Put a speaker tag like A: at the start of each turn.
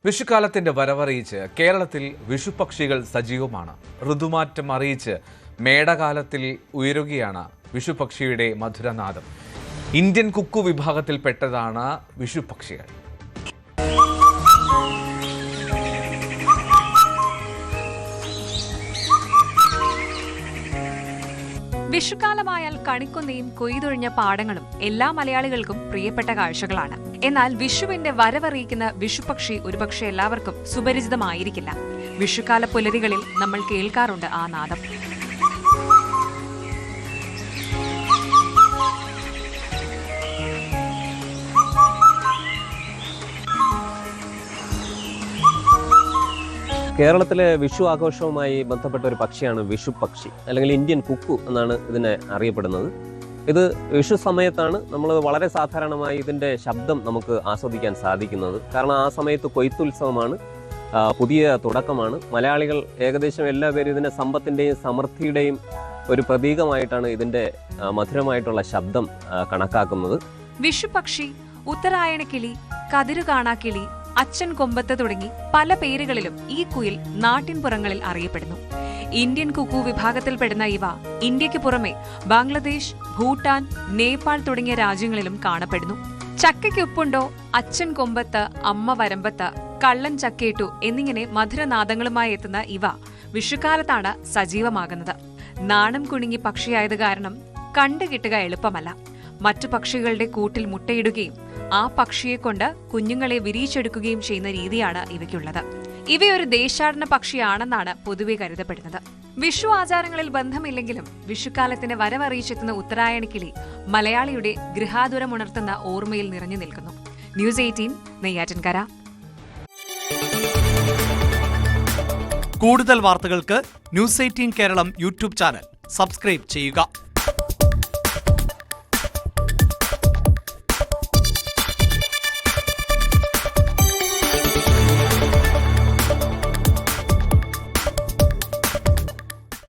A: വിഷുക്കാലത്തിന്റെ വരവറിയിച്ച് കേരളത്തിൽ വിഷുപക്ഷികൾ സജീവമാണ്. ഋതുമാറ്റം അറിയിച്ച് മേടകാലത്തിൽ ഉയരുകയാണ് വിഷുപക്ഷിയുടെ മധുരനാദം. ഇന്ത്യൻ കുക്കു വിഭാഗത്തിൽപ്പെട്ടതാണ് വിഷുപക്ഷികൾ.
B: വിഷുക്കാലമായാൽ കണിക്കൊന്നയും കൊയ്തൊഴിഞ്ഞ പാടങ്ങളും എല്ലാ മലയാളികൾക്കും പ്രിയപ്പെട്ട കാഴ്ചകളാണ്. എന്നാൽ വിഷുവിന്റെ വരവറിയിക്കുന്ന വിഷുപക്ഷി ഒരുപക്ഷെ എല്ലാവർക്കും സുപരിചിതമായിരിക്കില്ല. വിഷുക്കാല പുലരികളിൽ നമ്മൾ കേൾക്കാറുണ്ട് ആ നാദം.
C: കേരളത്തിലെ വിഷു ആഘോഷവുമായി ബന്ധപ്പെട്ട ഒരു പക്ഷിയാണ് വിഷു പക്ഷി, അല്ലെങ്കിൽ ഇന്ത്യൻ കുക്കു എന്നാണ് ഇതിനെ അറിയപ്പെടുന്നത്. ഇത് വിഷു സമയത്താണ് നമ്മൾ വളരെ സാധാരണമായി ഇതിൻ്റെ ശബ്ദം നമുക്ക് ആസ്വദിക്കാൻ സാധിക്കുന്നത്. കാരണം ആ സമയത്ത് കൊയ്ത്തുത്സവമാണ്, പുതിയ തുടക്കമാണ്. മലയാളികൾ ഏകദേശം എല്ലാവരും ഇതിനെ സമ്പത്തിൻ്റെയും സമൃദ്ധിയുടെയും ഒരു പ്രതീകമായിട്ടാണ് ഇതിൻ്റെ മധുരമായിട്ടുള്ള ശബ്ദം കണക്കാക്കുന്നത്.
B: വിഷുപക്ഷി, ഉത്തരായണക്കിളി, കതിരുകാണാക്കിളി, അച്ഛൻ കൊമ്പത്ത് തുടങ്ങി പല പേരുകളിലും ഈ കുയിൽ നാട്ടിൻപുറങ്ങളിൽ അറിയപ്പെടുന്നു. ഇന്ത്യൻ കുക്കു വിഭാഗത്തിൽപ്പെടുന്ന ഇവ ഇന്ത്യക്ക് പുറമെ ബംഗ്ലാദേശ്, ഭൂട്ടാൻ, നേപ്പാൾ തുടങ്ങിയ രാജ്യങ്ങളിലും കാണപ്പെടുന്നു. ചക്കയ്ക്ക് ഉപ്പുണ്ടോ, അച്ഛൻ കൊമ്പത്ത്, അമ്മ വരമ്പത്ത്, കള്ളൻ ചക്കേട്ടു എന്നിങ്ങനെ മധുരനാദങ്ങളുമായി എത്തുന്ന ഇവ വിഷുക്കാലത്താണ് സജീവമാകുന്നത്. നാണം കുണുങ്ങി പക്ഷിയായത് കാരണം കണ്ടുകിട്ടുക എളുപ്പമല്ല. മറ്റു പക്ഷികളുടെ കൂട്ടിൽ മുട്ടയിടുകയും ആ പക്ഷിയെ കൊണ്ട് കുഞ്ഞുങ്ങളെ വിരിയിച്ചെടുക്കുകയും ചെയ്യുന്ന രീതിയാണ് ഇവയ്ക്കുള്ളത്. ഇവയൊരു ദേശാടന പക്ഷിയാണെന്നാണ് പൊതുവെ കരുതപ്പെടുന്നത്. വിഷു ആചാരങ്ങളിൽ ബന്ധമില്ലെങ്കിലും വിഷുക്കാലത്തിന് വരവറിയിച്ചെത്തുന്ന ഉത്തരായണിക്കിളി മലയാളിയുടെ ഗൃഹാതുരമുണർത്തുന്ന ഓർമ്മയിൽ നിറഞ്ഞു നിൽക്കുന്നു. ന്യൂസ് 18 നെയ്യാറ്റിൻകര.
D: കൂടുതൽ വാർത്തകൾക്ക് news 18 Keralam YouTube channel subscribe ചെയ്യുക.